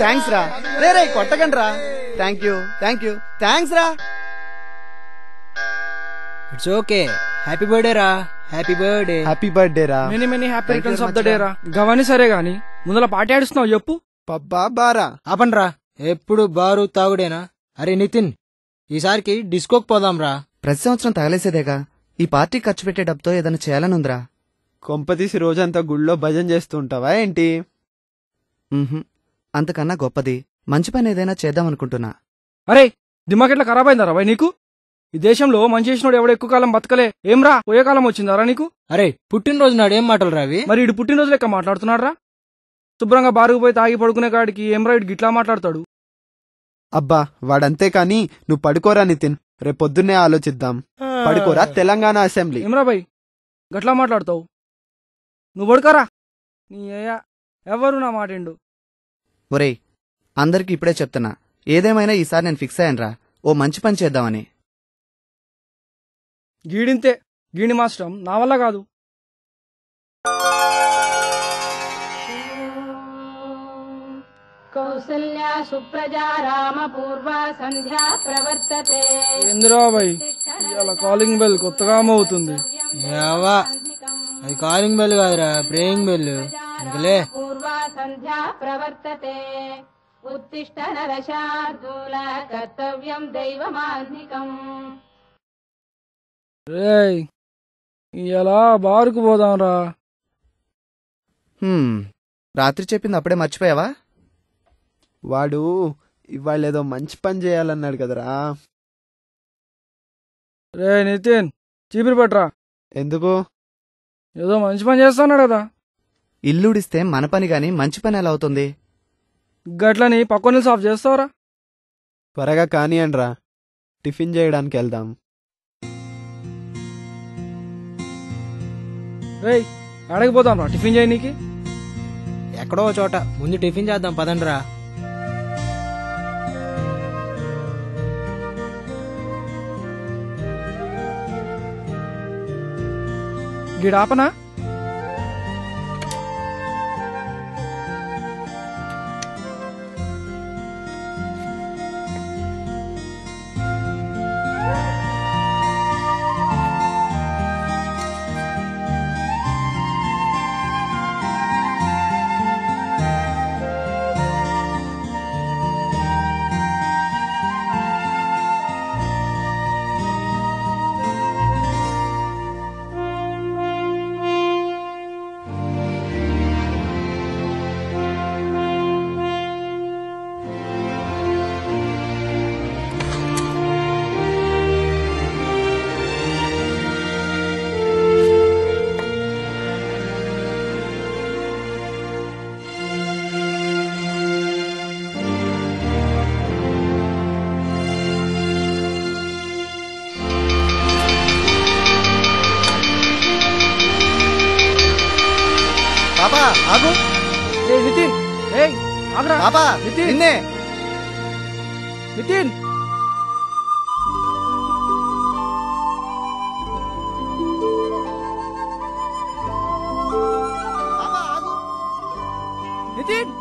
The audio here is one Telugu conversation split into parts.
థ్యాంక్స్ రా. రే కొట్టకండి రా. థ్యాంక్ యూ థ్యాంక్స్ రా. It's okay. హ్యాపీ బర్త్డే రా. హ్యాపీ బర్త్డే రా. Many happy returns of the day రా. గవని సరే గాని ముందల పార్టీ ఆడిస్తున్నావు చెప్పు. పబ్బా బారా. ఆపండ్రా, ఎప్పుడు బారు తాగుడేనా? అరే నితిన్, ఈసారికి డిస్కోకి పోదాం రా. ప్రతి సంవత్సరం తగలేసేదేగా. ఈ పార్టీ ఖర్చు పెట్టే డబ్బుతో ఏదైనా చేయాలనుందిరా. కొంపతీసి రోజంతా గుళ్ళో భజన చేస్తూ ఉంటావా ఏంటి? అంతకన్నా గొప్పది మంచి పని ఏదైనా చేద్దామనుకుంటున్నా. అరే దిమాగ్ ఎట్లా ఖరాబ్ అయిందారా భయ్ నీకు? ఈ దేశంలో మంచి చేసినోడు ఎవడు ఎక్కువ కాలం బతకలే. ఏం రా పోయే కాలం వచ్చిందారా నీకు? అరే పుట్టినరోజు నాడు ఏం మాటలు రావి? మరి ఇటు పుట్టినరోజు లెక్క మాట్లాడుతున్నాడు రా. శుభ్రంగా బారుకు పోయి తాగి పడుకునే కాడికి ఏం రా ఇటు గిట్లా మాట్లాడతాడు. అబ్బా వాడంతే కాని నువ్వు పడుకోరా నితిన్, రేపొద్దున్నే ఆలోచిద్దాం. పడుకోరా తెలంగాణ అసెంబ్లీ. ఏమ్రా భయ్ గట్లా మాట్లాడతావు? నువ్వు పడుకోరా. నీ ఎవరు నా మాటిండు. ఒరేయ్ అందరికి ఇప్పుడే చెప్తున్నా, ఏదేమైనా ఈసారి నేను ఫిక్స్ అయ్యానురా. ఓ మంచి పని చేద్దామని. గీడింతే గీడి మాస్టరం నా వల్ల కాదు. కౌసల్యా సుప్రజా రామ పూర్వ సంధ్యా ప్రవర్తతే. ఏందిరా భయ్ ఇవాళ కాలింగ్ బెల్ కొత్తగా మోగుతుంది. అది కాలింగ్ బెల్ కాదురా, ప్రేయింగ్ బెల్. ఇంకలే పూర్వ సంధ్యా ప్రవర్తతే. ఉత్తిష్ట నరశార్దూల కర్తవ్యం దైవమాన్నికం. రేయ్ ఇలా బారుకు పోదాంరా. రాత్రి చెప్పింది అప్పుడే మర్చిపోయావా? వాడు ఇవాళేదో మంచి పని చేయాలన్నాడు కదరా. రే నితిన్ చీపిరి పట్రా. ఎందుకు? ఏదో మంచి పని చేస్తున్నాడు కదా. ఇల్లుడిస్తే మన పని గాని మంచి పని ఎలా అవుతుంది? గట్లని పక్కన సాఫ్ చేస్తావరా? త్వరగా కానియండ్రా, టిఫిన్ చేయడానికి వెళ్దాం. రేయ్ ఆడకపోతాం రా టిఫిన్ చేయనీకి. ఎక్కడో చోట ముందు టిఫిన్ చేద్దాం పదండ్రా. గిడాపనా? పాపా ఆగు. నితిన్ ఆగ్రా. పాపా నిన్నే. నితిన్ నితిన్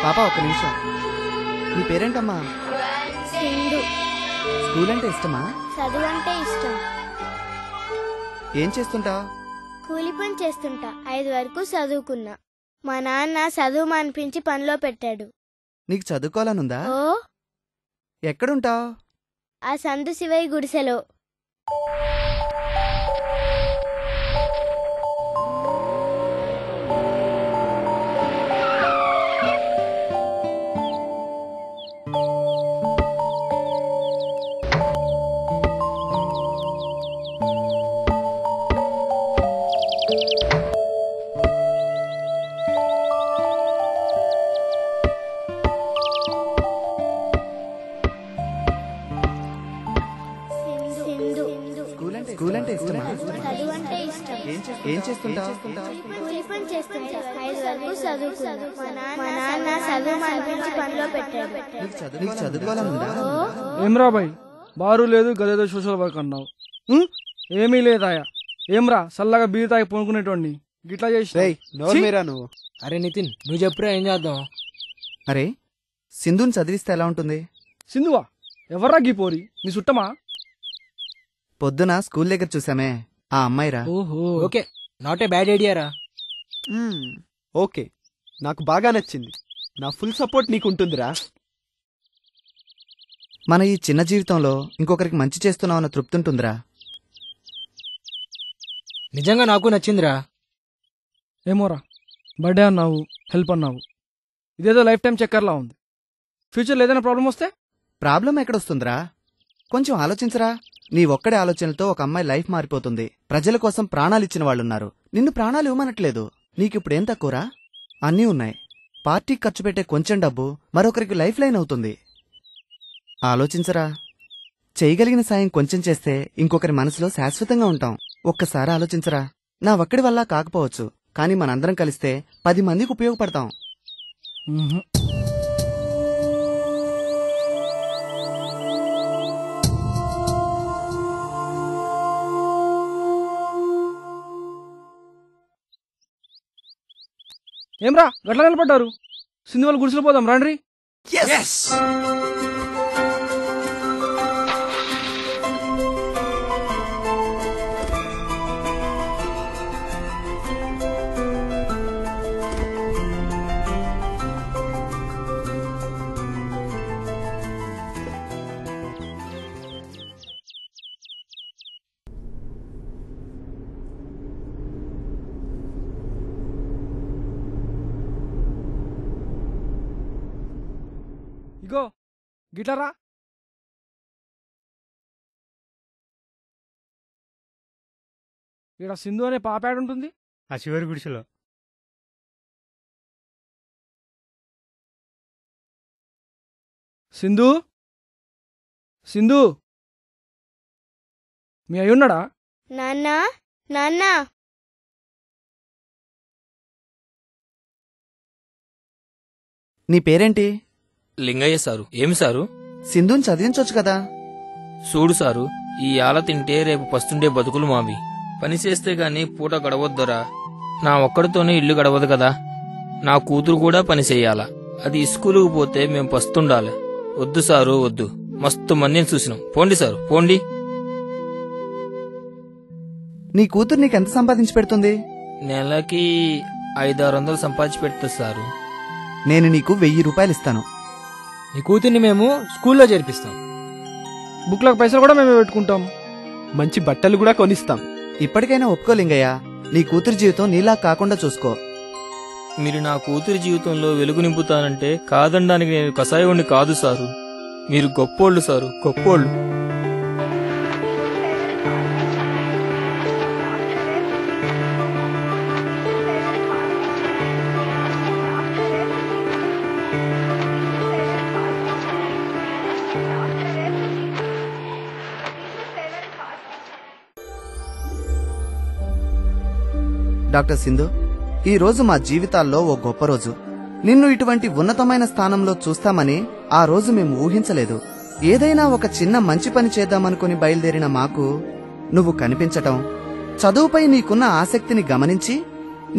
పాపా ఒక్క నిమిషం. నీ పేరేంటమ్మా? సింధు. స్కూల్ అంటే ఇష్టమా? చదువు అంటే ఇష్టం. ఏం చేస్తుంటావు? కూలి పని చేస్తుంటా. 5 వరకు చదువుకున్నా. మా నాన్న చదువు మానిపించి పనిలో పెట్టాడు. నీకు చదువుకోవాలనుందా? ఓ. ఎక్కడుంటావు? ఆ సందు శివయ్య గుడిసెలో. చదువు అంటే ఇష్టం. ఏం చేస్తుంటా? కూలి పని చేస్తుంటా. 5 వరకు చదువుకున్నా. మా నాన్న చదువు మానిపించి పనిలో పెట్టాడు. నీకు చదువుకోవాలని ఉందా? ఏమ్రా బాయ్, బారు లేదు గదేదో సోషల్ వర్క్ అన్నావు. ఏమీ లేదాయా. ఏమ్రా సల్లగా బీరు తాగి పొనుకునేటోడిని గిట్లా చేసి రేయ్ నోరు మీరా నువ్వు. అరే నితిన్, నువ్వు చెప్పురా, ఏం చేద్దాం? అరే సింధుని చదివిస్తే ఎలా ఉంటుంది? సింధువా? ఎవర్రా గీపోరి? నీ సుట్టమా? పొద్దున స్కూల్ దగ్గర చూసామే, ఆ అమ్మాయిరా. ఓహో, okay, not a bad idea రా. ఓకే, నాకు బాగా నచ్చింది. నా ఫుల్ సపోర్ట్ నీకుంటుందిరా. మన ఈ చిన్న జీవితంలో ఇంకొకరికి మంచి చేస్తున్నామన్న తృప్తి ఉంటుందిరా. నిజంగా నాకు నచ్చిందిరా. ఏమోరా, బర్త్డే అన్నావు, హెల్ప్ అన్నావు, ఇదేదో లైఫ్ టైం చక్కర్లా ఉంది. ఫ్యూచర్లో ఏదైనా ప్రాబ్లం వస్తే? ప్రాబ్లం ఎక్కడొస్తుందిరా? కొంచెం ఆలోచించరా. నీ ఒక్కడి ఆలోచనలతో ఒక అమ్మాయి లైఫ్ మారిపోతుంది. ప్రజల కోసం ప్రాణాలిచ్చిన వాళ్ళున్నారు. నిన్ను ప్రాణాలు ఇవ్వమనట్లేదు. నీకిప్పుడేం తక్కువరా? అన్నీ ఉన్నాయి. పార్టీకి ఖర్చు పెట్టే కొంచెం డబ్బు మరొకరికి లైఫ్ లైన్ అవుతుంది. ఆలోచించరా. చేయగలిగిన సాయం కొంచెం చేస్తే ఇంకొకరి మనసులో శాశ్వతంగా ఉంటాం. ఒక్కసారి ఆలోచించరా. నా ఒక్కడి వల్ల కాకపోవచ్చు, కానీ మనందరం కలిస్తే 10 మందికి ఉపయోగపడతాం. ఏమ్రా గట్లా నిలబడ్డారు? సింధు వాళ్ళు గుడిసెలు పోదాం రండి. ఇగో గిటారా. ఇక్కడ సింధు అనే పాప ఉంటుంది. ఆ చివరి గుడిసెలో. సింధు, సింధు మీ అయ్యున్నాడా? నాన్న, నాన్న. నీ పేరేంటి? లింగయ్య సారు. ఏమి సారు? సింధుని చదివించొచ్చు కదా. చూడు సారు, ఈ ఆల తింటే రేపు పస్తుండే బతుకులు మావి. పని చేస్తే గాని పూట గడవద్దరా. నా ఒక్కడితోనే ఇల్లు గడవదు కదా. నా కూతురు కూడా పని చెయ్యాలా. అది స్కూలుకు పోతే మేం పస్తుండాలి. వద్దు సారు, వద్దు. మస్తు మందిని చూసినాం. పోండి సారు, పోండి. నీ కూతురు నీకెంత సంపాదించి పెడుతుంది? నెలకి 500-600 సంపాదించి పెడుతుంది సారు. నేను నీకు 1000 రూపాయలు ఇస్తాను. నీ కూతుర్ని మేము స్కూల్లో చేర్పిస్తాం. బుక్లకు పైసలు కూడా మేమే పెట్టుకుంటాం. మంచి బట్టలు కూడా కొనిస్తాం. ఇప్పటికైనా ఒప్పుకోలింగయ్యా. నీ కూతురు జీవితం నీలా కాకుండా చూసుకో. మీరు నా కూతురి జీవితంలో వెలుగు నింపుతానంటే కాదనడానికి నేను కసాయోణ్ణి కాదు సారు. మీరు గొప్పోళ్ళు సారు, గొప్పోళ్ళు. డాక్టర్ సింధు, ఈ రోజు మా జీవితాల్లో ఓ గొప్ప రోజు. నిన్ను ఇటువంటి ఉన్నతమైన స్థానంలో చూస్తామని ఆ రోజు మేము ఊహించలేదు. ఏదైనా ఒక చిన్న మంచి పని చేద్దామనుకుని బయలుదేరిన మాకు నువ్వు కనిపించటం, చదువుపై నీకున్న ఆసక్తిని గమనించి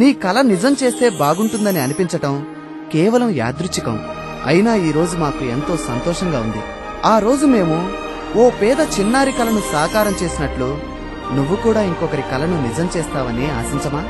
నీ కల నిజం చేస్తే బాగుంటుందని అనిపించటం కేవలం యాదృచ్ఛికం. అయినా ఈ రోజు మాకు ఎంతో సంతోషంగా ఉంది. ఆ రోజు మేము ఓ పేద చిన్నారి కలను సాకారం చేసినట్లు నువ్వు కూడా ఇంకొకరి కలను నిజం చేస్తావని ఆశించమా?